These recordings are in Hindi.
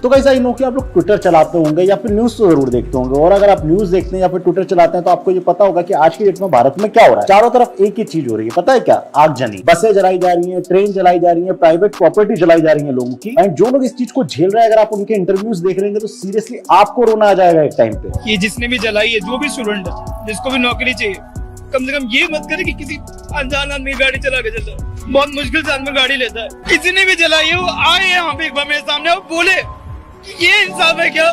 तो गाइस आई नो कि आप लोग ट्विटर चलाते होंगे या फिर न्यूज तो जरूर देखते होंगे, और अगर आप न्यूज देखते हैं या फिर ट्विटर चलाते हैं तो आपको ये पता होगा कि आज की डेट में भारत में क्या हो रहा है। चारों तरफ एक ही चीज हो रही है, पता है क्या? आगजनी। बसें जलाई जा रही है, ट्रेन जलाई जा रही है, प्राइवेट प्रॉपर्टी जलाई जा रही है लोगों की। एंड जो लोग इस चीज को झेल रहे हैं, अगर आप उनके इंटरव्यूज देख लेंगे तो सीरियसली आपको रोना आ जाएगा एक टाइम पे। ये जिसने भी जलाई है, जो भी स्टूडेंट है, जिसको भी नौकरी चाहिए, कम से कम ये मत करे कि किसी अनजान आदमी गाड़ी चला के चलता है। बहुत मुश्किल से आदमी गाड़ी लेता है। किसी ने भी जलाई है, वो आए यहाँ पे एक बार मेरे सामने और बोले कि ये इंसाफ है क्या,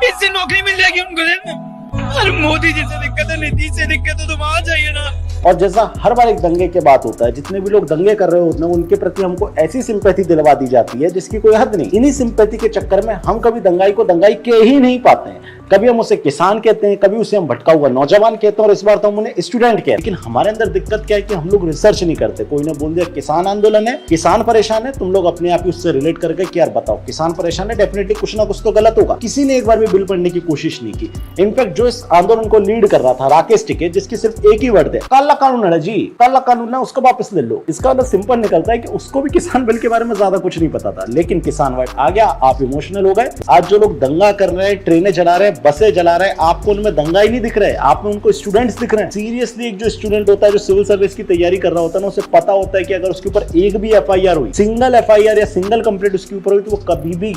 इससे नौकरी मिल जाएगी उनको। अरे मोदी जी से दिक्कत है, नीतीश से दिक्कत है, तुम आ जाइए ना। और जैसा हर बार एक दंगे के बात होता है, जितने भी लोग दंगे कर रहे होते हैं उनके प्रति हमको ऐसी सिंपैथी दिलवा दी जाती है जिसकी कोई हद नहीं। इन्हीं सिंपैथी के चक्कर में हम कभी दंगाई को दंगाई के ही नहीं पाते हैं। कभी हम उसे किसान कहते हैं, कभी उसे हम भटका हुआ नौजवान कहते हैं, और इस बार तो हम उन्हें स्टूडेंट कहते हैं। लेकिन हमारे अंदर दिक्कत क्या है कि हम लोग रिसर्च नहीं करते। कोई ने बोल दिया किसान आंदोलन है, किसान परेशान है, तुम लोग अपने आप ही उससे रिलेट करके कि यार बताओ किसान परेशान है, डेफिनेटली कुछ ना कुछ तो गलत होगा। किसी ने एक बार भी बिल पढ़ने की कोशिश नहीं की। इनफैक्ट जो इस आंदोलन को लीड कर रहा था, राकेश टिकैत, जिसकी सिर्फ एक ही वर्ड है, काला कानून है जी, काला कानून है, उसको वापस ले लो। इसका मतलब सिंपल निकलता है कि उसको भी किसान बिल के बारे में ज्यादा कुछ नहीं पता था, लेकिन किसान वर्ड आ गया, आप इमोशनल हो गए। आज जो लोग दंगा कर रहे हैं, ट्रेनें जला रहे हैं, बसें जला रहे हैं, आपको उनमें दंगा ही नहीं दिख रहा है, आप में उनको स्टूडेंट्स दिख रहे हैं। सीरियसली एक जो स्टूडेंट होता है, जो सिविल सर्विस की तैयारी कर रहा होता है ना, उसे पता होता है कि अगर उसके ऊपर एक भी एफआईआर हुई, सिंगल एफआईआर या सिंगल कंप्लेंट उसके ऊपर हुई, तो वो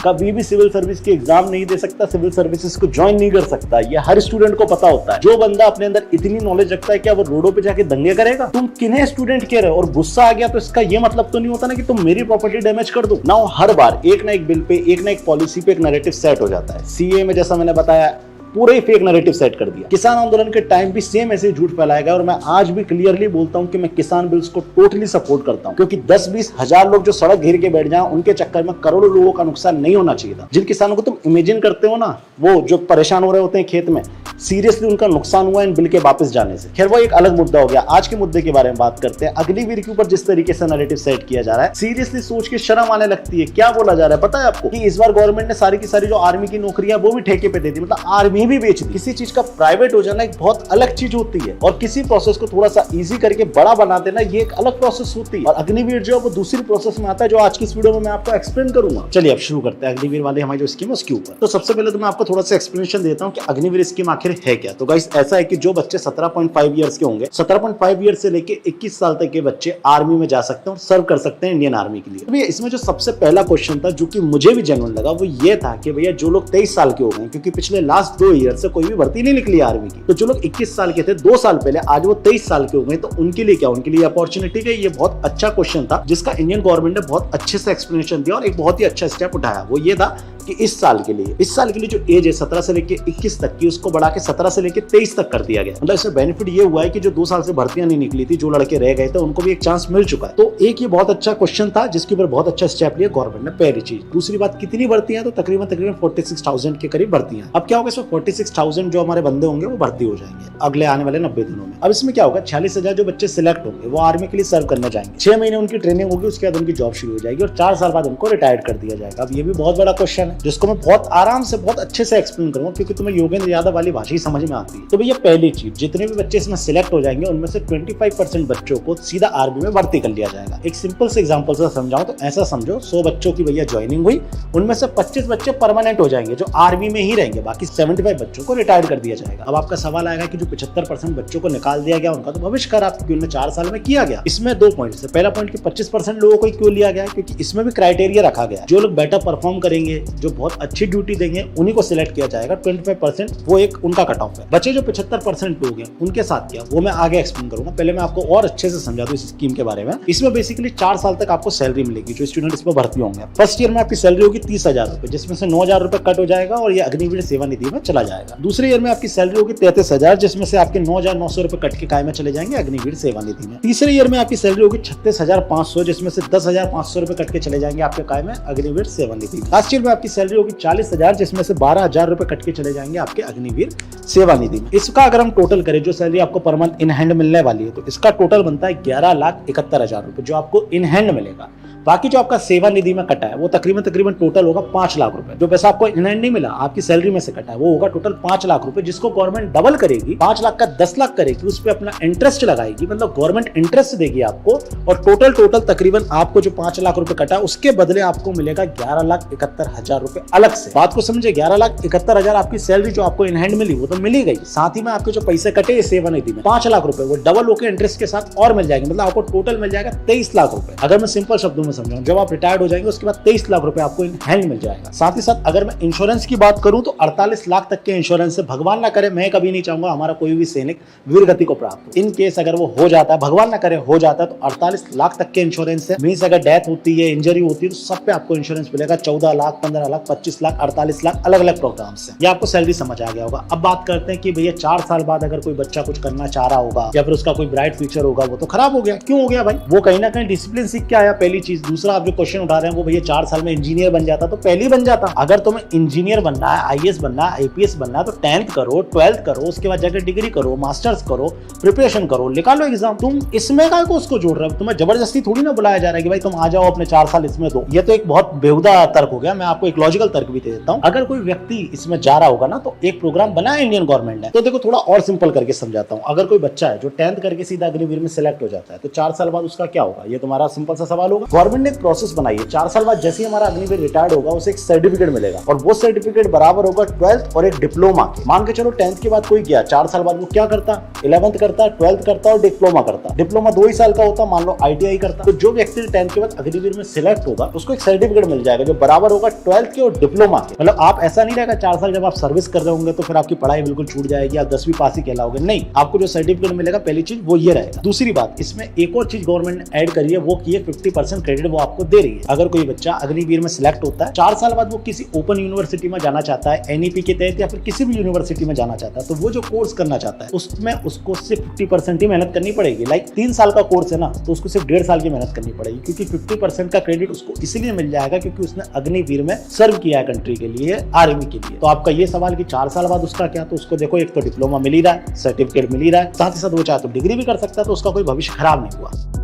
कभी भी सिविल सर्विस की एग्जाम नहीं दे सकता, सिविल सर्विसेज को ज्वाइन नहीं कर सकता। ये हर स्टूडेंट को पता होता है। जो बंदा अपने अंदर इतनी नॉलेज रखता है, क्या वो रोडों पे जाके दंगे करेगा? तुम किन्हें स्टूडेंट कह रहे हो? और गुस्सा आ गया तो इसका ये मतलब तो नहीं होता ना कि तुम मेरी प्रॉपर्टी डैमेज कर दो ना। हर बार एक ना एक बिल पे, एक ना एक पॉलिसी पे एक नैरेटिव सेट हो जाता है। सीए में जैसा मैंने बताया, पूरे ही फेक नैरेटिव सेट कर दिया। किसान आंदोलन के टाइम भी सेम ऐसे झूठ फैलाया गया, और मैं आज भी क्लियरली बोलता हूं कि मैं किसान बिल्स को टोटली सपोर्ट करता हूं, क्योंकि 10-20 हजार लोग जो सड़क घेर के बैठ जाएं, उनके चक्कर में करोड़ों लोगों का नुकसान नहीं होना चाहिए था। जिन किसानों को तुम इमेजिन करते हो ना, वो जो परेशान हो रहे होते हैं खेत में, सीरियसली उनका नुकसान हुआ इन बिल के वापस जाने से। खैर वो एक अलग मुद्दा हो गया। आज के मुद्दे के बारे में बात करते हैं। अग्निवीर के ऊपर जिस तरीके से नैरेटिव सेट किया जा रहा है, सीरियसली सोच के शर्म आने लगती है। क्या बोला जा रहा है पता है आपको? कि इस बार गवर्नमेंट ने सारी की सारी जो आर्मी की नौकरियां वो भी ठेके पे दे दी, मतलब आर्मी भी बेच दी। किसी चीज का प्राइवेट हो जाना एक बहुत अलग चीज होती है, और किसी प्रोसेस को थोड़ा सा इजी करके बड़ा बना देना ये एक अलग प्रोसेस होती है। और अग्निवीर जो है वो दूसरी प्रोसेस में आता है, जो आज की इस वीडियो में मैं आपको एक्सप्लेन करूंगा। चलिए अब शुरू करते हैं अग्निवीर वाले हमारी जो स्कीम है उसके ऊपर। तो सबसे पहले तो मैं आपको थोड़ा सा एक्सप्लेनेशन देता हूँ कि अग्निवीर स्कीम आखिर है क्या। तो गाइस ऐसा है कि जो बच्चे 17.5 ईयर्स के होंगे, 17.5 ईयर्स से लेके 21 साल तक के बच्चे आर्मी में जा सकते हैं और सर्व कर सकते हैं इंडियन आर्मी के लिए। तो इसमें जो सबसे पहला क्वेश्चन था, जो कि मुझे भी जेन्युइन लगा, वो ये था कि भैया जो लोग 23 साल के हो गए, क्योंकि पिछले लास्ट 2 ईयर से कोई भी भर्ती नहीं निकली आर्मी की, तो जो लोग 21 साल के थे 2 साल पहले, आज वो 23 साल के हो गए, तो उनके लिए क्या, उनके लिए अपॉर्चुनिटी है। ये बहुत अच्छा क्वेश्चन था, जिसका इंडियन गवर्नमेंट ने बहुत अच्छे से एक्सप्लेनेशन दिया और एक बहुत ही अच्छा स्टेप उठाया। वो ये था कि इस साल के लिए जो एज है 17 से लेके 21 तक की, उसको बढ़ा के 17 से लेके 23 तक कर दिया गया। मतलब इसमें बेनिफिट ये हुआ है कि जो 2 साल से भर्तियां नहीं निकली थी, जो लड़के रह गए थे, उनको भी एक चांस मिल चुका है। तो एक ये बहुत अच्छा क्वेश्चन था, जिसके ऊपर बहुत अच्छा स्टेप लिया गवर्नमेंट ने, पहली चीज। दूसरी बात, कितनी भर्तियां? तो तकरीबन 46,000 के करीब भर्तियां। अब क्या होगा इसमें, 46,000 जो हमारे बंदे होंगे वो भर्ती हो जाएंगे अगले आने वाले 90 दिनों में। अब इसमें क्या होगा, 46,000 जो बच्चे सिलेक्ट होंगे वो आर्मी के लिए सर्व करने जाएंगे। 6 महीने उनकी ट्रेनिंग होगी, उसके बाद उनकी जॉब शुरू हो जाएगी, और 4 साल बाद उनको रिटायर्ड कर दिया जाएगा। अब ये भी बहुत बड़ा क्वेश्चन है, जिसको मैं बहुत आराम से बहुत अच्छे से एक्सप्लेन करूंगा, क्योंकि तुम्हें योगेंद्र यादव वाली भाषा ही समझ में आती है। तो भैया पहली चीज, जितने भी बच्चे इसमें सिलेक्ट हो जाएंगे, उनमें से 25% बच्चों को सीधा आर्मी में भर्ती कर लिया जाएगा। एक सिंपल से एग्जांपल से समझाऊं तो ऐसा समझो, 100 बच्चों की भैया ज्वाइनिंग हुई, उनमें से 25 बच्चे परमानेंट हो जाएंगे, जो आर्मी में ही रहेंगे, बाकी 75 बच्चों को रिटायर्ड कर दिया जाएगा। अब आपका सवाल आएगा कि जो 75% बच्चों को निकाल दिया गया, उनका तो भविष्य खराब, क्योंकि उन्हें 4 साल में किया गया। इसमें 2 पॉइंट है। पहला पॉइंट कि 25% लोगों को क्यों लिया गया, क्योंकि इसमें भी क्राइटेरिया रखा गया, जो लोग बेटर परफॉर्म करेंगे, जो बहुत अच्छी ड्यूटी देंगे, उन्हीं को सिलेक्ट किया जाएगा। 25% वो एक उनका कट ऑफ है। बचे जो 75% लोग हैं, उनके साथ क्या, वो मैं आगे एक्सप्लेन करूंगा। पहले मैं आपको और अच्छे से समझा दूं इस स्कीम के बारे में। इसमें बेसिकली 4 साल तक आपको सैलरी मिलेगी, जो स्टूडेंट इसमें भर्ती होंगे। फर्स्ट ईयर में आपकी सैलरी होगी 30,000 रुपए, जिसमें से 9,000 रुपए कट हो जाएगा और ये अग्निवीर सेवा निधि में चला जाएगा। दूसरे ईयर में आपकी सैलरी होगी 33,000, जिसमें से आपके 9,900 रुपए कट के काय में चले जाएंगे अग्निवीर सेवा निधि में। तीसरे ईयर में आपकी सैलरी होगी 36,500, जिसमें से 10,500 रुपए कट के चले जाएंगे आपके काय में अग्निवीर सेवा निधि। लास्ट ईयर में आपकी सैलरी होगी 40,000, जिसमें से 12,000 रुपए कट के चले जाएंगे आपके अग्निवीर सेवा निधि में। इसका अगर हम टोटल करें, जो सैलरी आपको पर मंथ इन हैंड मिलने वाली है, तो इसका टोटल बनता है 11,71,000 रुपए, जो आपको इन हैंड मिलेगा। बाकी जो आपका सेवा निधि में कटा है वो तकरीबन टोटल होगा 5 लाख रुपए। जो पैसा आपको इन हैंड नहीं मिला, आपकी सैलरी में से कटा है, वो होगा टोटल 5 लाख रुपए, जिसको गवर्नमेंट डबल करेगी, 5 लाख का 10 लाख करेगी, उस पर अपना इंटरेस्ट लगाएगी, मतलब गवर्नमेंट इंटरेस्ट देगी आपको, और टोटल तकरीबन आपको जो 5 लाख रुपए कटा है उसके बदले आपको मिलेगा 11,71,000 रुपए अलग से। बात को समझे, 11,71,000 आपकी सैलरी जो आपको इन हैंड मिली वो तो मिली गई, साथ ही में आपके जो पैसे कटे इस सेवा निधि में 5 लाख रुपए वो डबल होकर इंटरेस्ट के साथ और मिल जाएंगे, मतलब आपको टोटल मिल जाएगा 23 लाख रुपए। अगर मैं सिंपल शब्दों में समझाऊं, जब आप रिटायर्ड हो जाएंगे उसके बाद 23 लाख रुपए आपको इन हैंड मिल जाएगा। साथ ही साथ अगर मैं इंश्योरेंस की बात करूं तो 48 लाख तक के इंश्योरेंस से, भगवान ना करे, मैं कभी नहीं चाहूंगा हमारा कोई भी सैनिक वीरगति को प्राप्त हो, इन केस अगर वो हो जाता है, भगवान ना करे हो जाता है, तो 48 लाख तक के इंश्योरेंस है। मींस अगर डेथ होती है, इंजरी होती है, तो सब पे आपको इंश्योरेंस मिलेगा। 14 लाख, 15 लाख, 25 लाख, 48 लाख, अलग अलग प्रोग्राम से। ये आपको सैलरी समझ आ गया होगा। अब बात करते हैं कि भैया 4 साल बाद अगर कोई बच्चा कुछ करना चाह रहा होगा या फिर उसका कोई ब्राइट फ्यूचर होगा, वो तो खराब हो गया। क्यों हो गया भाई? वो कहीं ना कहीं डिसिप्लिन सीख के आया, पहली चीज। दूसरा, आप जो क्वेश्चन उठा रहे हैं वो भैया 4 साल में इंजीनियर बन जाता, तो पहले ही बन जाता। अगर तुम्हें इंजीनियर बनना है, आईएएस बनना है, आईपीएस बनना है, तो 10th करो, 12th करो, उसके बाद जाकर डिग्री करो, मास्टर्स करो, प्रिपरेशन करो, निकालो एग्जाम। तुम इसमें काय को उसको जोड़ रहे हो? तुम्हें जबरदस्ती थोड़ी ना बुलाया जा रहा है कि भाई तुम आ जाओ अपने 4 साल इसमें दो। ये तो एक बहुत बेहुदा तर्क हो गया। मैं आपको एक लॉजिकल तर्क भी दे देता हूं। अगर कोई व्यक्ति इसमें जा रहा होगा ना, तो एक प्रोग्राम बना है इंडियन गवर्नमेंट ने, तो देखो थोड़ा और सिंपल करके समझाता हूं। अगर कोई बच्चा है जो 10th करके सीधा अग्निवीर में सिलेक्ट हो जाता है, तो 4 साल बाद उसका क्या होगा? ये तुम्हारा सिंपल सा सवाल होगा। गवर्नमेंट ने एक प्रोसेस बनाई है, 4 साल बाद जैसे ही हमारा अग्निवीर रिटायर्ड होगा, उसे एक सर्टिफिकेट मिलेगा, और वो सर्टिफिकेट बराबर होगा 12th और एक डिप्लोमा के। मान के चलो 10th के बाद कोई गया, 4 साल बाद वो क्या करता? 11th करता, 12th करता और डिप्लोमा करता। डिप्लोमा 2 ही साल का होता, मान लो ITI करता। तो जो व्यक्ति 10th के बाद अग्निवीर में सिलेक्ट होगा, उसको एक सर्टिफिकेट मिल जाएगा जो बराबर होगा 12th के और डिप्लोमा के। मतलब आप ऐसा नहीं रहेगा 4 साल जब आप सर्विस कर रहे होंगे तो फिर आपकी पढ़ाई बिल्कुल छूट जाएगी, आप 10वीं पास ही कहलाओगे। नहीं, आपको जो सर्टिफिकेट मिलेगा, पहली चीज वो ये रहेगा। दूसरी बात, इसमें एक और चीज गवर्नमेंट ने ऐड करी है, वो की है 50% क्रेडिट वो आपको दे रही है। अगर कोई बच्चा अग्निवीर में सिलेक्ट होता है, 4 साल बाद वो किसी ओपन यूनिवर्सिटी में जाना चाहता है, NEP के तहत, या फिर किसी भी यूनिवर्सिटी में जाना चाहता है, तो वो जो कोर्स करना चाहता है उसमें उसको सिर्फ 50% ही मेहनत करनी पड़ेगी। लाइक 3 साल का कोर्स है ना, तो उसको सिर्फ 1.5 साल की मेहनत करनी पड़ेगी, क्योंकि 50% का क्रेडिट उसको इसलिए मिल जाएगा क्योंकि उसने अग्निवीर में सर्व किया है कंट्री के लिए, आर्मी के लिए। तो आपका ये सवाल कि 4 साल बाद उसका क्या, तो उसको देखो एक तो डिप्लोमा मिल ही रहा है, सर्टिफिकेट मिल ही रहा है, साथ ही साथ वो चाहे तो डिग्री भी कर सकता है, तो उसका कोई भविष्य खराब नहीं हुआ।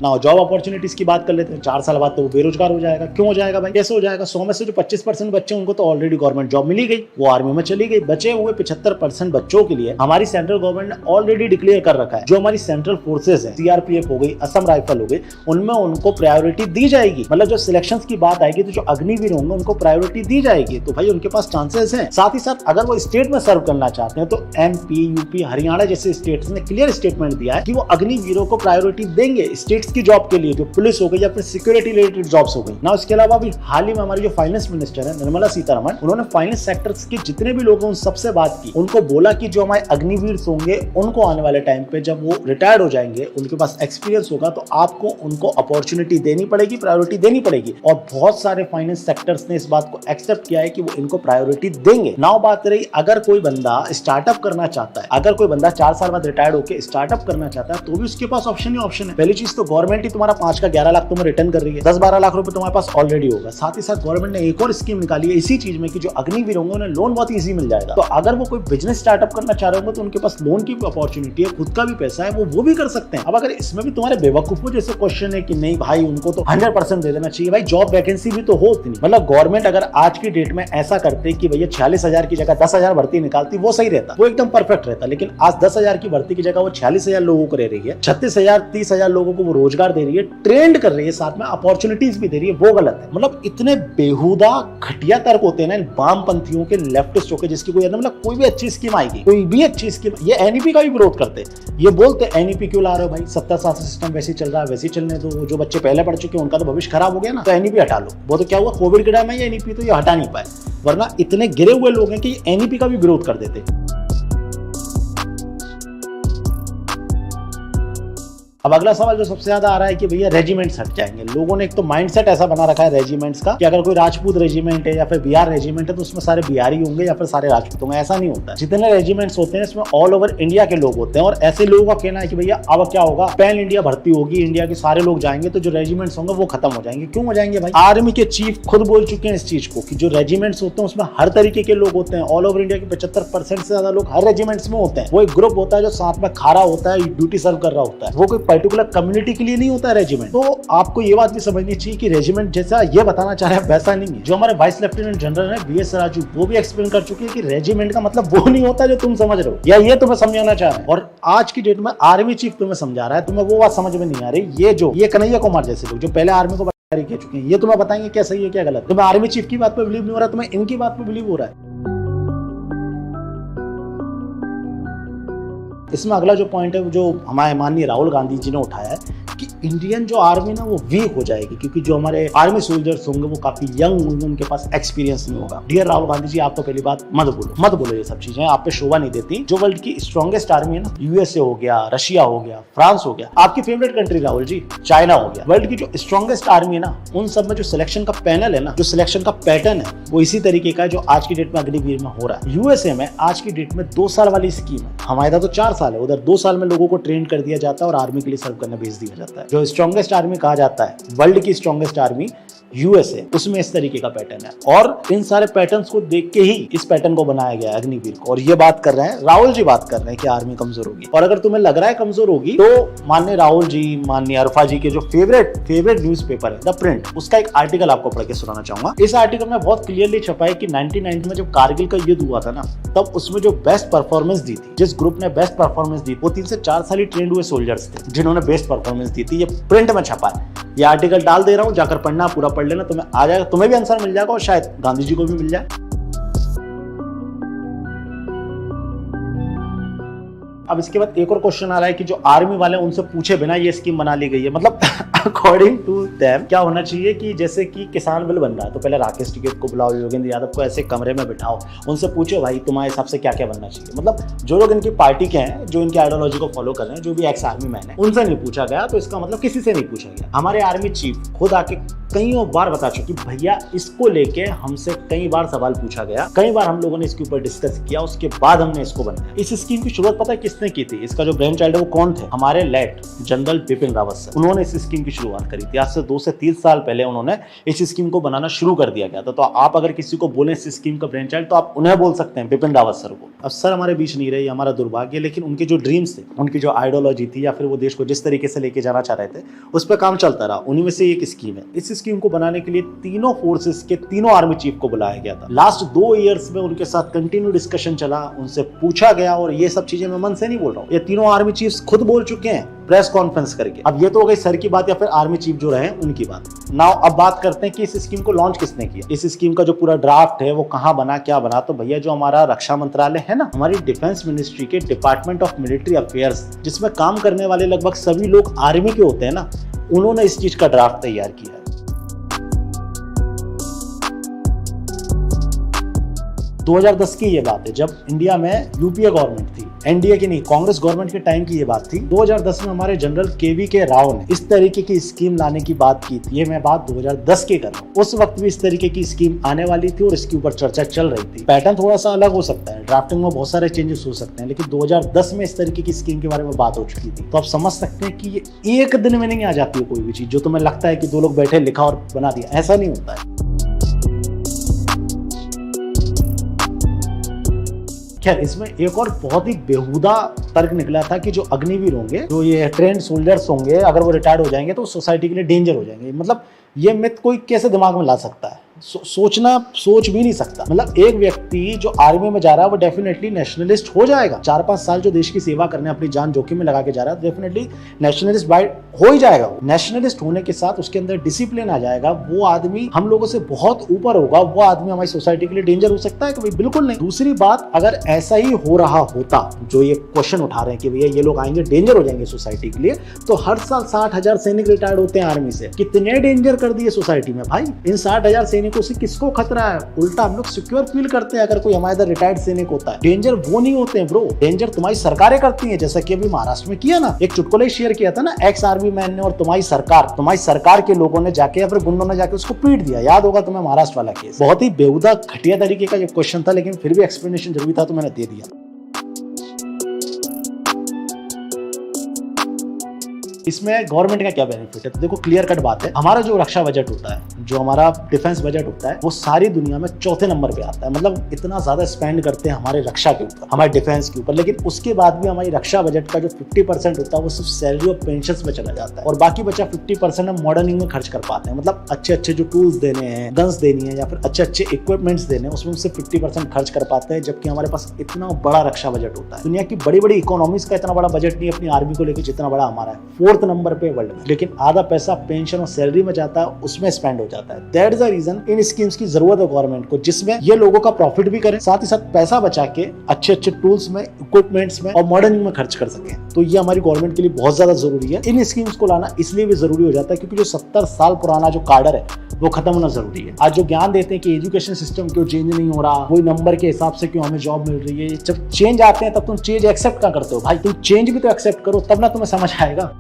ना जॉब अपॉर्चुनिटीज की बात कर लेते हैं। 4 साल बाद तो वो बेरोजगार हो जाएगा। क्यों हो जाएगा भाई? कैसे हो जाएगा? 100 में से जो 25% बच्चे उनको तो ऑलरेडी गवर्नमेंट जॉब मिली गई, वो आर्मी में चली गई। बचे हुए 75% बच्चों के लिए हमारी सेंट्रल गवर्नमेंट ने ऑलरेडी डिक्लेयर कर रखा है, जो हमारी सेंट्रल फोर्सेज है, CRPF हो गई, असम राइफल हो गई, उनमें उनको प्रायोरिटी दी जाएगी। मतलब जो सिलेक्शन की बात आएगी तो जो अग्निवीर होंगे उनको प्रायोरिटी दी जाएगी। तो भाई उनके पास चांसेस हैं। साथ ही साथ अगर वो स्टेट में सर्व करना चाहते हैं तो MP, UP, हरियाणा जैसे स्टेट्स ने क्लियर स्टेटमेंट दिया है कि वो अग्निवीरों को प्रायोरिटी देंगे स्टेट्स की जॉब के लिए, जो पुलिस हो गई या फिर सिक्योरिटी रिलेटेड जॉब्स हो गई ना। उसके अलावा भी हाल ही में हमारी जो फाइनेंस मिनिस्टर है निर्मला सीतारमण, उन्होंने फाइनेंस सेक्टर्स के जितने भी लोग हैं उन सबसे बात की। उनको बोला कि जो हमारे अग्निवीर होंगे उनको आने वाले टाइम पे जब वो रिटायर्ड हो जाएंगे, उनके पास एक्सपीरियंस होगा, तो आपको उनको अपॉर्चुनिटी देनी पड़ेगी, प्रायोरिटी देनी पड़ेगी। और बहुत सारे फाइनेंस सेक्टर्स ने इस बात को एक्सेप्ट किया है कि वो इनको प्रायोरिटी देंगे। नाउ बात रही अगर कोई बंदा स्टार्टअप करना चाहता है, अगर कोई बंदा 4 साल बाद रिटायर्ड होकर स्टार्टअप करना चाहता है, तो भी उसके पास ऑप्शन ही ऑप्शन है। पहली चीज तो गवर्नमेंट ही तुम्हारा 5 का 11 लाख तुम्हें रिटर्न कर रही है, 10-12 लाख रुपए तुम्हारे पास ऑलरेडी होगा। साथ ही साथ गवर्नमेंट ने एक और स्कीम निकाली है इसी चीज में कि जो अग्निवीर होंगे उन्हें लोन बहुत इजी मिल जाएगा। तो अगर वो कोई बिजनेस स्टार्टअप करना चाह रहे होंगे तो उनके पास लोन की भी अपॉर्चुनिटी है, खुद का भी पैसा है, वो भी कर सकते हैं। अब अगर इसमें भी तुम्हारे बेवकूफों जैसे क्वेश्चन है कि नहीं भाई उनको तो 100% दे देना चाहिए, भाई जॉब वैकेंसी भी तो हो उतनी। मतलब गवर्नमेंट अगर आज की डेट में ऐसा करते कि भैया 46,000 की जगह 10,000 भर्ती निकालती, वो सही रहता, वो एकदम परफेक्ट रहता। लेकिन आज 10,000 की भर्ती की जगह वो 46,000 लोगों को रह रही है, 36,000 30,000 लोगों को वो रोजगार दे रही है, ट्रेंड कर रही है, साथ में अपॉर्चुनिटीज भी दे रही है, वो गलत है। मतलब इतने बेहुदा घटिया तर्क होते हैं ना इन वामपंथियों के, लेफ्टिस्टों के, जिसकी कोई मतलब कोई भी अच्छी स्कीम आएगी, कोई भी अच्छी स्कीम, ये NEP का भी विरोध करते हैं। ये बोलते NEP क्यों ला रहे हो भाई? 70 साल से सिस्टम वैसे ही चल रहा है, वैसे ही चलने दो। जो बच्चे पहले पढ़ चुके हैं उनका तो भविष्य खराब हो गया ना, तो NEP हटा लो। वो तो क्या हुआ, कोविड के टाइम में ये NEP तो ये हटा नहीं पाए, वरना इतने गिरे हुए लोग हैं कि NEP का भी विरोध कर देते। अब अगला सवाल जो सबसे ज्यादा आ रहा है कि भैया रेजिमेंट्स हट जाएंगे। लोगों ने एक तो माइंडसेट ऐसा बना रखा है रेजिमेंट्स का कि अगर कोई राजपूत रेजिमेंट है या फिर बिहार रेजिमेंट है तो उसमें सारे बिहारी होंगे या फिर सारे राजपूत होंगे। ऐसा नहीं होता। जितने रेजिमेंट्स होते हैं इसमें ऑल ओवर इंडिया के लोग होते हैं और ऐसे लोगों का कहना है कि भैया अब क्या होगा, पैन इंडिया भर्ती होगी, इंडिया के सारे लोग जाएंगे तो जो रेजिमेंट्स होंगे वो खत्म हो जाएंगे। क्यों हो जाएंगे भाई? आर्मी के चीफ खुद बोल चुके हैं इस चीज को कि जो रेजिमेंट्स होते हैं उसमें हर तरीके के लोग होते हैं। ऑल ओवर इंडिया के 75% से ज्यादा लोग हर रेजिमेंट्स में होते हैं। वो एक ग्रुप होता है जो साथ में खड़ा होता है, ड्यूटी सर्व कर रहा होता है। वो कोई पर्टिकुलर कम्युनिटी के लिए नहीं होता है रेजिमेंट। तो आपको ये बात भी समझनी चाहिए कि रेजिमेंट जैसा ये बताना चाह रहे हैं वैसा नहीं है। जो हमारे वाइस लेफ्टिनेंट जनरल है बीएस राजू, वो भी एक्सप्लेन कर चुके हैं कि रेजिमेंट का मतलब वो नहीं होता जो तुम समझ रहे हो या ये तुम्हें समझाना चाह रहे हैं। और आज की डेट में आर्मी चीफ तुम्हें समझा रहा है, तुम्हें वो बात समझ में नहीं आ रही। ये कन्हैया कुमार जैसे लोग जो पहले आर्मी को कह चुके हैं, ये तुम्हें बताएंगे क्या सही है क्या गलत। तुम्हें आर्मी चीफ की बात पे बिलीव नहीं हो रहा, तुम्हें इनकी बात पे बिलीव हो रहा है। इसमें अगला जो पॉइंट है जो हमारे माननीय राहुल गांधी जी ने उठाया है कि इंडियन जो आर्मी ना वो वीक हो जाएगी क्योंकि जो हमारे आर्मी सोल्जर्स होंगे वो काफी यंग होंगे, उनके पास एक्सपीरियंस नहीं होगा। डियर राहुल गांधी जी, आप तो पहली बात मत बोलो ये सब चीजें, आप पे शोभा नहीं देती। जो वर्ल्ड की स्ट्रॉन्गेस्ट आर्मी है ना, यूएसए हो गया, रशिया हो गया, फ्रांस हो गया, आपकी favourite country Rahul ji China हो गया, वर्ल्ड की जो स्ट्रॉन्गेस्ट आर्मी है ना, उन सब में जो सिलेक्शन का पैनल है ना, जो सिलेक्शन का पैटर्न है वो इसी तरीके का है जो आज की डेट में अग्निवीर में हो रहा है। यूएसए में आज की डेट में 2 साल वाली स्कीम है, हमारे इधर तो 4 साल है, उधर 2 साल में लोगों को ट्रेन कर दिया जाता है और आर्मी के लिए सर्व करने भेज दिया जाता है। जो स्ट्रॉन्गेस्ट आर्मी कहा जाता है, वर्ल्ड की स्ट्रॉन्गेस्ट आर्मी यूएसए, उसमें इस तरीके का पैटर्न है और इन सारे पैटर्न्स को देख के ही इस पैटर्न को बनाया गया है अग्निवीर को। और ये बात कर रहे हैं राहुल जी, बात कर रहे हैं कि आर्मी कमजोर होगी। और अगर तुम्हें लग रहा है कमजोर होगी तो माननीय राहुल जी, माननीय अरफा जी के जो फेवरेट न्यूज़पेपर है द प्रिंट, उसका एक आर्टिकल आपको पढ़ के सुनाना चाहूंगा। इस आर्टिकल में बहुत क्लियरली छपा है कि 1990 में जब कारगिल का युद्ध हुआ था ना, तब उसमें जो बेस्ट परफॉर्मेंस दी थी, जिस ग्रुप ने बेस्ट परफॉर्मेंस दी, वो 3 से 4 साल ही ट्रेंड हुए सोल्जर्स थे जिन्होंने बेस्ट परफॉर्मेंस दी थी। ये प्रिंट में छपा है, ये आर्टिकल डाल दे रहा हूं, जाकर पढ़ना, पूरा पढ़ लेना, तुम्हें आ जाएगा, तुम्हें भी आंसर मिल जाएगा और शायद गांधी जी को भी मिल जाए। अब इसके बाद एक और क्वेश्चन आ रहा है कि जो आर्मी वाले उनसे पूछे बिना ये स्कीम बना ली गई है। मतलब अकॉर्डिंग टू देम क्या होना चाहिए कि जैसे कि किसान बिल बन रहा है तो पहले राकेश टिकैत को बुलाओ, योगेंद्र यादव को ऐसे कमरे में बिठाओ, उनसे पूछो भाई तुम्हारे हिसाब से क्या क्या बनना चाहिए। मतलब जो लोग इनकी पार्टी के हैं, जो इनकी आइडियोलॉजी को फॉलो कर रहे हैं, जो भी एक्स आर्मी मैन है, उनसे नहीं पूछा गया। तो इसका मतलब किसी से नहीं पूछा गया। हमारे आर्मी चीफ खुद आके कई बार बता चुकी भैया इसको लेके हमसे कई बार सवाल पूछा गया, कई बार हम लोगों ने इसके ऊपर डिस्कस किया, उसके बाद हमने इसको बनाया। इस स्कीम की शुरुआत पता है किसने की थी? इसका जो ब्रेन चाइल्ड है वो कौन थे? हमारे late general Bipin Rawat sir. उन्होंने इस स्कीम की शुरुआत करी थी। आज से 2 से 3 साल पहले उन्होंने इस स्कीम को बनाना शुरू कर दिया गया था। तो आप अगर किसी को बोले इस स्कीम का ब्रेन चाइल्ड तो आप उन्हें बोल सकते हैं, बिपिन रावत सर को। अब सर हमारे बीच नहीं रहे, हमारा दुर्भाग्य, लेकिन उनके जो ड्रीम्स थे, उनकी जो आइडियोलॉजी थी या फिर वो देश को जिस तरीके से लेके जाना चाह रहे थे उस पर काम चलता रहा। उन्हीं में से एक स्कीम है। इस स्कीम को बनाने के लिए तीनों फोर्सेस के तीनों आर्मी चीफ को बुलाया गया था। लास्ट 2 इयर्स में उनके साथ कंटिन्यू डिस्कशन चला, उनसे पूछा गया और ये सब चीजें मैं मन से नहीं बोल रहा हूँ, ये तीनों आर्मी चीफ्स खुद बोल चुके हैं प्रेस कॉन्फ्रेंस करके। अब ये तो हो गई सर की बात या फिर आर्मी चीफ जो रहे उनकी बात। नाउ अब बात करते हैं कि इस स्कीम को लॉन्च किसने किया। इस स्कीम का जो पूरा ड्राफ्ट है वो कहाँ बना, क्या बना? तो भैया जो हमारा रक्षा मंत्रालय है ना, हमारी डिफेंस मिनिस्ट्री के डिपार्टमेंट ऑफ मिलिट्री अफेयर्स, जिसमें काम करने वाले लगभग सभी लोग आर्मी के होते हैं ना, उन्होंने इस चीज का ड्राफ्ट तैयार किया है। दो 2010 की ये बात है जब इंडिया में यूपीए गवर्नमेंट थी, एनडीए की नहीं, कांग्रेस गवर्नमेंट के टाइम की ये बात थी। 2010 में हमारे जनरल के राव ने इस तरीके की स्कीम लाने की बात की थी। ये मैं बात 2010 की कर रहा हूँ। उस वक्त भी इस तरीके की स्कीम आने वाली थी और इसके ऊपर चर्चा चल रही थी। पैटर्न थोड़ा सा अलग हो सकता है, ड्राफ्टिंग में बहुत सारे चेंजेस हो सकते हैं, लेकिन 2010 में इस तरीके की स्कीम के बारे में बात हो चुकी थी। तो आप समझ सकते हैं कि ये एक दिन में नहीं आ जाती है कोई भी चीज जो तुम्हें लगता है कि 2 लोग बैठे लिखा और बना दिया, ऐसा नहीं होता है। खैर इसमें एक और बहुत ही बेहुदा तर्क निकला था कि जो अग्निवीर होंगे, जो ये ट्रेंड सोल्जर्स होंगे, अगर वो रिटायर्ड हो जाएंगे तो सोसाइटी के लिए डेंजर हो जाएंगे। मतलब ये मिथ कोई कैसे दिमाग में ला सकता है? सोच भी नहीं सकता। मतलब एक व्यक्ति जो आर्मी में जा रहा है वो डेफिनेटली नेशनलिस्ट हो जाएगा। 4-5 साल जो देश की सेवा करने अपनी जान जोखिम में लगा के जा रहा है, डेफिनेटली नेशनलिस्ट हो ही जाएगा। नेशनलिस्ट होने के साथ उसके अंदर डिसिप्लिन आ जाएगा। वो आदमी हम लोगों से बहुत ऊपर होगा। वो आदमी हमारी सोसाइटी के लिए डेंजर हो सकता है कभी? बिल्कुल नहीं। दूसरी बात, अगर ऐसा ही हो रहा होता, जो ये क्वेश्चन उठा रहे हैं कि भैया ये लोग आएंगे डेंजर हो जाएंगे सोसाइटी के लिए, तो हर साल 60,000 सैनिक रिटायर्ड होते हैं आर्मी से। कितने डेंजर कर दिए सोसाइटी में भाई। इन 60,000 सैनिक सैनिक उसे किसको खतरा है? उल्टा हम लोग सिक्योर फील करते हैं अगर कोई हमारे इधर रिटायर्ड सैनिक होता है। डेंजर वो नहीं होते हैं ब्रो, डेंजर तुम्हारी सरकारें करती हैं, जैसा कि अभी महाराष्ट्र में किया ना, एक चुटकुला शेयर किया था ना, एक्स आर्मी मैन ने और तुम्हारी सरकार के लोगों ने जाके या फिर गुंडों ने जाके उसको पीट दिया। याद होगा तुम्हें महाराष्ट्र वाला केस। बहुत ही बेहुदा घटिया तरीके का ये क्वेश्चन था, लेकिन फिर भी एक्सप्लेनेशन जरूरी था तो मैंने दे दिया। इसमें गवर्नमेंट का क्या बेनिफिट है? तो देखो क्लियर कट बात है, हमारा जो रक्षा बजट होता है, जो हमारा डिफेंस बजट होता है, वो सारी दुनिया में चौथे नंबर पे आता है। मतलब इतना ज्यादा स्पेंड करते हैं हमारे रक्षा के ऊपर, हमारे डिफेंस के ऊपर, लेकिन उसके बाद भी हमारी रक्षा बजट का जो 50% होता है वो सिर्फ सैलरी और पेंशन में चला जाता है, और बाकी बचा 50% हम मॉडर्निंग में खर्च कर पाते हैं। मतलब अच्छे अच्छे जो टूल्स देने हैं, गन्स देनी है या फिर अच्छे अच्छे इक्विपमेंट्स देने हैं, उसमें सिर्फ 50% खर्च कर पाते हैं, जबकि हमारे पास इतना बड़ा रक्षा बजट होता है। दुनिया की बड़ी बड़ी इकोनॉमीज का इतना बड़ा बजट नहीं अपनी आर्मी को लेकर जितना बड़ा हमारा है, 4th नंबर पे वर्ल्ड में, लेकिन आधा पैसा पेंशन और सैलरी में जाता है, उसमें स्पेंड हो जाता है। दैट इज द रीजन इन स्कीम्स की जरूरत है गवर्नमेंट को, जिसमें ये लोगों का प्रॉफिट भी करें, साथ ही साथ पैसा बचा के अच्छे अच्छे टूल्स में, इक्विपमेंट्स में और मॉडर्निंग में खर्च कर सकें। तो ये हमारी गवर्नमेंट के लिए बहुत ज्यादा जरूरी है। इन स्कीम्स को लाना इसलिए भी जरूरी हो जाता है क्योंकि जो 70 साल पुराना जो कार्डर है वो खत्म होना जरूरी है। आज जो ज्ञान देते हैं कि एजुकेशन सिस्टम क्यों चेंज नहीं हो रहा, वही नंबर के हिसाब से क्यों हमें जॉब मिल रही है, जब चेंज आते हैं तब तुम चेंज एक्सेप्ट क्या करते हो? भाई तुम चेंज भी तो एक्सेप्ट करो, तब ना तुम्हें समझ आएगा।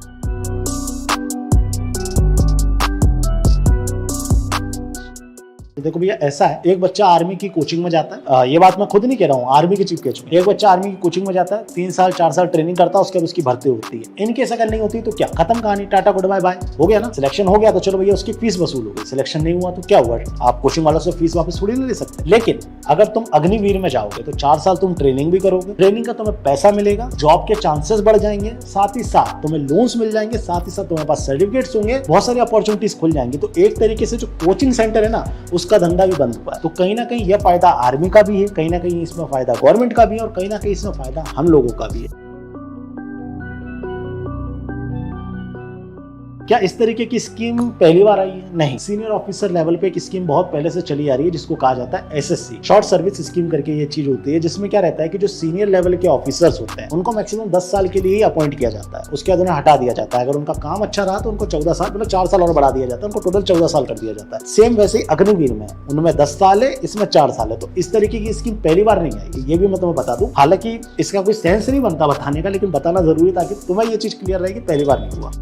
देखो भैया ऐसा है, एक बच्चा आर्मी की कोचिंग में जाता है, ये बात मैं खुद नहीं कह रहा हूँ, आर्मी के चीफ केस में एक बच्चा आर्मी की कोचिंग में जाता है, 3 साल 4 साल ट्रेनिंग करता है, उसके बाद उसकी भर्ती होती है। इन केस अगर नहीं होती तो क्या, खत्म कहानी, टाटा गुड बाय बाय, हो गया ना। सिलेक्शन हो गया तो चलो भैया उसकी फीस वसूल हो गई, सिलेक्शन नहीं हुआ तो क्या हुआ, आप कोचिंग वालों से फीस वापस थोड़ी नहीं ले सकते। लेकिन अगर तुम अग्निवीर में जाओगे तो 4 साल तुम ट्रेनिंग भी करोगे, ट्रेनिंग का तुम्हें पैसा मिलेगा, जॉब के चांसेस बढ़ जाएंगे, साथ ही साथ तुम्हें लोन्स मिल जाएंगे, साथ ही साथ तुम्हारे पास सर्टिफिकेट्स होंगे, बहुत सारी अपॉर्चुनिटीज खुल जाएंगी। तो एक तरीके से जो कोचिंग सेंटर है ना, उसका धंधा भी बंद हुआ। तो कहीं ना कहीं यह फायदा आर्मी का भी है, कहीं ना कहीं इसमें फायदा गवर्नमेंट का भी है, और कहीं ना कहीं इसमें फायदा हम लोगों का भी है। क्या इस तरीके की स्कीम पहली बार आई है? नहीं, सीनियर ऑफिसर लेवल पे एक स्कीम बहुत पहले से चली आ रही है, जिसको कहा जाता है एसएससी, शॉर्ट सर्विस स्कीम करके ये चीज होती है, जिसमें क्या रहता है कि जो सीनियर लेवल के ऑफिसर्स होते हैं उनको मैक्सिमम 10 साल के लिए ही अपॉइंट किया जाता है, उसके बाद उन्हें हटा दिया जाता है। अगर उनका काम अच्छा रहा तो उनको 14 साल, मतलब 4 साल और बढ़ा दिया जाता है, उनको टोटल 14 साल कर दिया जाता है। सेम वैसे ही अग्निवीर में, उनमें 10 साल है, इसमें 4 साल है। तो इस तरीके की स्कीम पहली बार नहीं आई, ये भी मैं तुम्हें बता दूं। हालांकि इसका कोई सेंस नहीं बनता बताने का, लेकिन बताना जरूरी ताकि तुम्हें ये चीज क्लियर रहे कि पहली बार नहीं हुआ।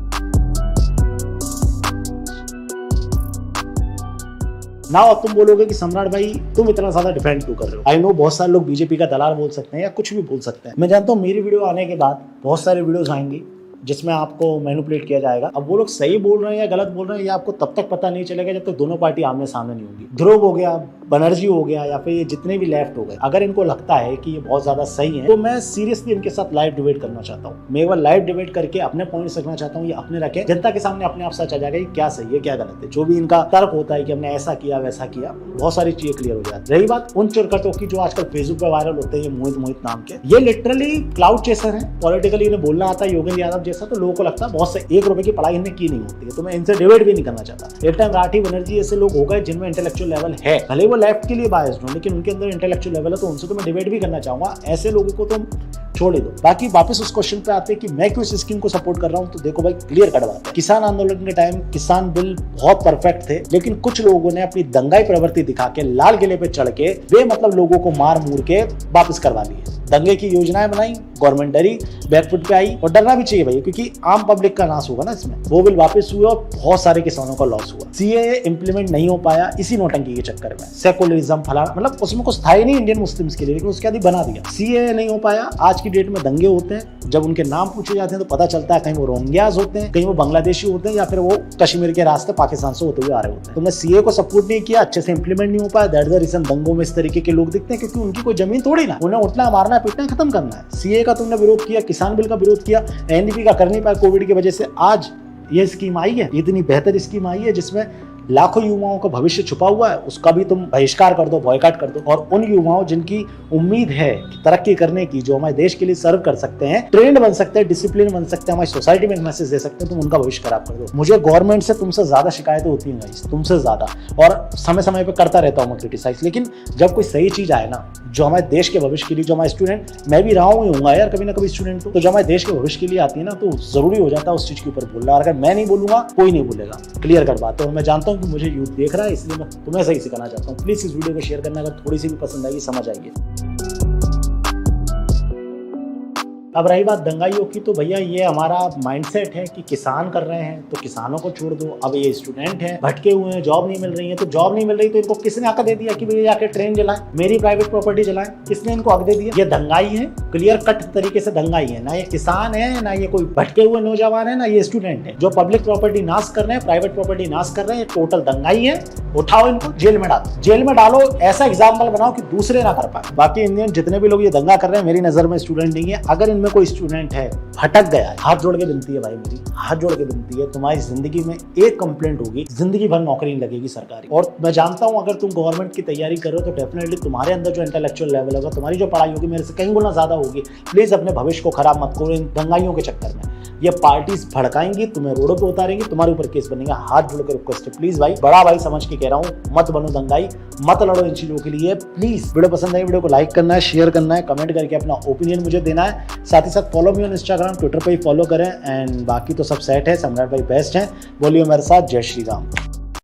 ना अब तुम बोलोगे कि सम्राट भाई तुम इतना ज्यादा डिफेंड क्यों कर रहे हो? आई नो बहुत सारे लोग बीजेपी का दलाल बोल सकते हैं या कुछ भी बोल सकते हैं। मैं जानता हूँ मेरी वीडियो आने के बाद बहुत सारे वीडियोस आएंगी जिसमें आपको मैनिपुलेट किया जाएगा। अब वो लोग सही बोल रहे हैं या गलत बोल रहे हैं, ये आपको तब तक पता नहीं चलेगा जब तक दोनों पार्टी आमने सामने नहीं होगी। ध्रुव हो गया, बनर्जी हो गया, या फिर ये जितने भी लेफ्ट हो गए, अगर इनको लगता है कि ये बहुत ज्यादा सही है तो मैं सीरियसली इनके साथ लाइव डिबेट करना चाहता हूँ। मैं एक बार लाइव डिबेट करके अपने पॉइंट्स रखना चाहता हूँ, ये अपने रखे, जनता के सामने अपने आप सच आ जाएगा कि क्या सही है क्या गलत है। जो भी इनका तर्क होता है कि हमने ऐसा किया वैसा किया, बहुत सारी चीजें क्लियर हो जाती है। रही बात उन चुरकटों की जो आजकल फेसबुक पे वायरल होते हैं, ये मोहित नाम के, ये लिटरली क्लाउड चेसर है, पॉलिटिकली इन्हें बोलना आता है योगेंद्र यादव जैसा, तो लोगों को लगता है बहुत से 1 रुपए की पढ़ाई इन्हें की नहीं होती है, तो मैं इनसे डिबेट भी नहीं करना चाहता। एक टाइम राठी बनर्जी ऐसे लोग हो गए जिनमें इंटेलेक्चुअल लेवल है, भले वो लेफ्ट के लिए बायस्ड हो, लेकिन उनके अंदर इंटेलेक्चुअल लेवल है, तो उनसे तो मैं डिबेट भी करना चाहूंगा। ऐसे लोगों को तुम छोड़ दो। बाकी वापस उस क्वेश्चन पे आते हैं कि मैं क्यों इस स्कीम को सपोर्ट कर रहा हूं, तो देखो भाई क्लियर कट बात है, किसान आंदोलन के टाइम किसान बिल बहुत परफेक्ट थे, लेकिन कुछ लोगों ने अपनी दंगाई प्रवृत्ति दिखा के लाल किले पे चढ़ के बेमतलब लोगों को मार मूर के वापस करवा लिए। दंगे की योजनाएं बनाई, गवर्नमेंट डरी, बैकफुट पे आई, और डरना भी चाहिए भाई, क्योंकि आम पब्लिक का नाश होगा ना इसमें। वो बिल वापस हुए और बहुत सारे किसानों का लॉस हुआ। सीएए इंप्लीमेंट नहीं हो पाया इसी नोटंकी के चक्कर में, सेकुलरिज्म फलाना, मतलब उसमें कुछ था ही नहीं इंडियन मुस्लिम्स के लिए, लेकिन उसके बाद बना दिया। सीएए नहीं हो पाया, आज की डेट में दंगे होते हैं, जब उनके नाम पूछे जाते हैं तो पता चलता है कहीं वो रोहिंग्यास होते हैं, कहीं वो बांग्लादेशी होते हैं, या फिर वो कश्मीर के रास्ते पाकिस्तान से होते हुए आ रहे होते हैं। तुमने सीए को सपोर्ट नहीं किया, अच्छे से इंप्लीमेंट नहीं हो पाया, दैट्स द रीजन दंगों में इस तरीके के लोग दिखते हैं, क्योंकि उनकी कोई जमीन थोड़ी ना, उन्हें उठना मारना पीटना खत्म करना है। सीए का तुमने विरोध किया, किसान बिल का विरोध किया, एनडीपी का कर नहीं पाया कोविड की वजह से, आज ये स्कीम आई है, इतनी बेहतर स्कीम आई है जिसमें लाखों युवाओं का भविष्य छुपा हुआ है, उसका भी तुम बहिष्कार कर दो, बॉयकॉट कर दो, और उन युवाओं जिनकी उम्मीद है कि तरक्की करने की, जो हमारे देश के लिए सर्व कर सकते हैं, ट्रेंड बन सकते हैं, डिसिप्लिन बन सकते हैं, हमारी सोसाइटी में एक मैसेज दे सकते हैं, तुम उनका भविष्य खराब कर दो। मुझे गवर्नमेंट से तुमसे ज्यादा शिकायतें होती हैं गाइस, तुमसे ज्यादा, और समय समय पे करता रहता हूँ मैं क्रिटिसाइज, लेकिन जब कोई सही चीज आए ना, जो हमारे देश के भविष्य के लिए, जो हमारे स्टूडेंट, मैं भी रहा हूँ यार कभी ना कभी स्टूडेंट, तो जो हमारे देश के भविष्य के लिए आती है ना, तो जरूरी हो जाता है उस चीज के ऊपर बोलना, और अगर मैं नहीं बोलूंगा कोई नहीं बोलेगा, क्लियर कर बात है। और मैं जानता हूँ हूँ कि मुझे यूथ देख रहा है, इसलिए मैं तुम्हें सही सिखाना चाहता हूँ। प्लीज़ इस वीडियो को शेयर करना, अगर थोड़ी सी भी पसंद आएगी समझ आएगी। अब रही बात दंगाइयों की, तो भैया ये हमारा माइंडसेट है कि किसान कर रहे हैं तो किसानों को छोड़ दो। अब ये स्टूडेंट हैं, भटके हुए हैं, जॉब नहीं मिल रही है, तो जॉब नहीं मिल रही तो इनको किसने हक दे दिया कि भैया जाके ट्रेन जलाएं, मेरी प्राइवेट प्रॉपर्टी जलाएं? किसने इनको हक दे दिया? ये दंगाई है, क्लियर कट तरीके से दंगाई है। ना ये किसान है, ना ये कोई भटके हुए नौजवान है, ना ये स्टूडेंट है। जो पब्लिक प्रॉपर्टी नाश कर रहे हैं, प्राइवेट प्रॉपर्टी नाश कर रहे हैं, टोटल दंगाई है। उठाओ इनको, जेल में डालो, जेल में डालो, ऐसा एग्जाम्पल बनाओ कि दूसरे ना कर पाए। बाकी इंडियन जितने भी लोग ये दंगा कर रहे हैं, मेरी नजर में स्टूडेंट नहीं है। अगर इनमें कोई स्टूडेंट है भटक गया है, हाथ जोड़ के विनती है भाई, मेरी हाथ जोड़ के विनती है, तुम्हारी जिंदगी में एक कंप्लेंट होगी, जिंदगी भर नौकरी नहीं लगेगी सरकारी। और मैं जानता हूं अगर तुम गवर्नमेंट की तैयारी कर रहे हो तो डेफिनेटली तुम्हारे अंदर जो इंटेलेक्चुअल लेवल होगा, तुम्हारी जो पढ़ाई होगी मेरे से कहीं गुना ज्यादा होगी। प्लीज अपने भविष्य को खराब मत करो इन दंगाइयों के चक्कर में। ये पार्टीज भड़काएंगी, तुम्हें रोडों पे उतारेंगी, तुम्हारे ऊपर केस बनेगा। हाथ जोड़ के रिक्वेस्ट है, प्लीज भाई, बड़ा भाई समझ के कह रहा हूँ, मत बनो दंगाई, मत लड़ो इन चीजों के लिए। प्लीज वीडियो पसंद आई, वीडियो को लाइक करना है, शेयर करना है, कमेंट करके अपना ओपिनियन मुझे देना है। साथ ही साथ follow me on Instagram, Twitter पर ही फॉलो करें। एंड बाकी तो सब सेट है, सम्राट भाई बेस्ट हैं। बोलिए मेरे साथ, जय श्री राम।